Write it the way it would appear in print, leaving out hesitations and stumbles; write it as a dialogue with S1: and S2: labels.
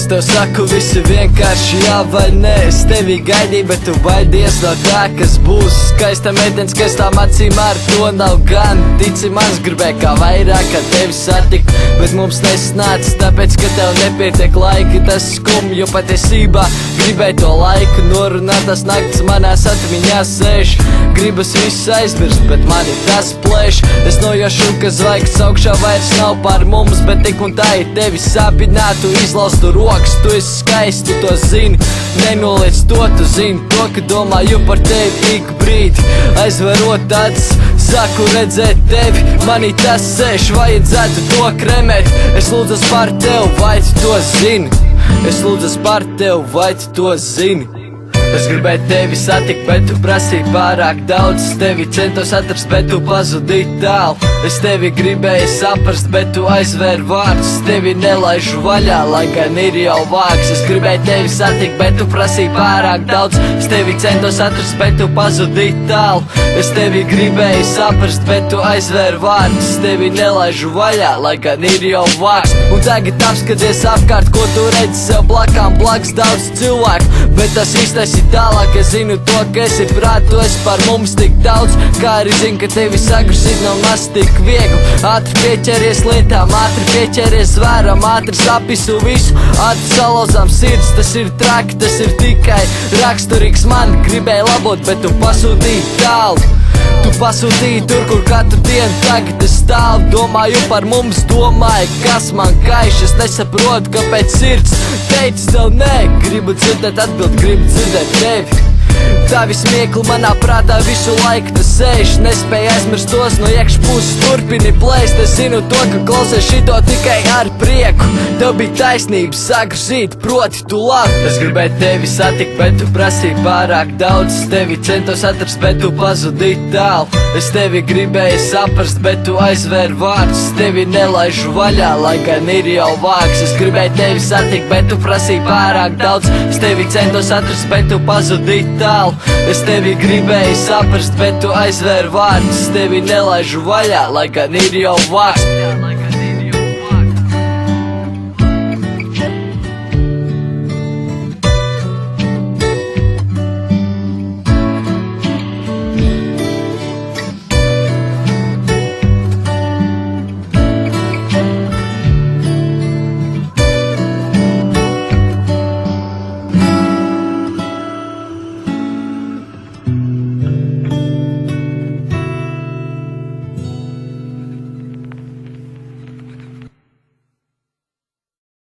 S1: Es tev saku, visi vienkārši jā vai nē. Es tevi gaidīju, bet tu baidies no tā, kas būs. Skaista meitene, skaistām acīm, ar to nav gan. Tici man, gribēju kā vairāk, kā tevi satikt, bet mums nesnāca, tāpēc, ka tev nepietiek laika. Tas skumj, jo patiesībā gribēju to laiku norunāt. Tas nakts manās atmiņās sēž, gribas visu aizmirst, bet mani tas plēš. Es nojaušu, ka zvaigznes augšā vairs nav par mums, bet tik un tā ir tevi sāpinātu, izlaustu rokas. Tu esi skaisti, tu to zini, nenoliec to, tu zini to, ka domāju par tevi ik brīdi. Aizverot acis, sāku redzēt tevi, manī tas sēž, vajadzētu to kremēt. Es lūdzas par tevi, vai tu to zini? Es lūdzas par tevi, vai tu to zini? Es gribēju tevi satikt, bet tu prasīji pārāk daudz. Es tevi centos atrast, bet tu pazudīji tālu. Es tevi gribēju saprast, bet tu aizvēri vārdus. Es tevi nelaižu vaļā, lai gan ir jau vāks. Es gribēju tevi satikt, bet tu prasīji pārāk daudz. Es tevi centos atrast, bet tu pazudīji tālu. Es tevi gribēju saprast, bet tu aizvēri vārdus. Es tevi nelaižu vaļā, lai gan ir jau vāks. Un tagad apskaties apkārt, ko tu redzi sev blakām. Blakus daudz cilvēku, bet tas īstais ir tālāk. Es zinu to, ka esi prāt, tu esi par mums tik daudz. Kā arī zinu, ka tevi sagrusīt nav maz tik viegli. Ātri pieķeries lietām, ātri pieķeries zvēram, ātri sapisu visu, ātri salauzām sirds. Tas ir traki, tas ir tikai raksturīgs man. Gribēju labot, bet tu pasūtīji tālu. Tu pasūtīji tur, kur katru dienu tagad es stāvu. Domāju par mums, domāju, kas man kaiš. Es nesaprotu, kāpēc sirds teica tev nē. Gribu dzirdēt atbild, gribu dzirdēt tevi. Tavi smiekli manā prātā visu laiku tas sēž. Nespēju aizmirst tos no iekšpuses, turpini plēst. Es zinu to, ka klausies šito tikai ar prieku. Tev bija taisnība, sagruzīt, proti tu labi. Es gribēju tevi satikt, bet tu prasīji pārāk daudz. Es tevi centos atrast, bet tu pazudīji tālu. Es tevi gribēju saprast, bet tu aizvēri vārdus. Es tevi nelaižu vaļā, lai gan ir jau vāks. Es gribēju tevi satikt, bet tu prasīji pārāk daudz. Es tevi centos atrast, bet tu pazudīji tālu. Es tevi gribēju saprast, bet tu aizvēri vārdus. Es tevi nelaižu vaļā, lai gan ir jau vāks.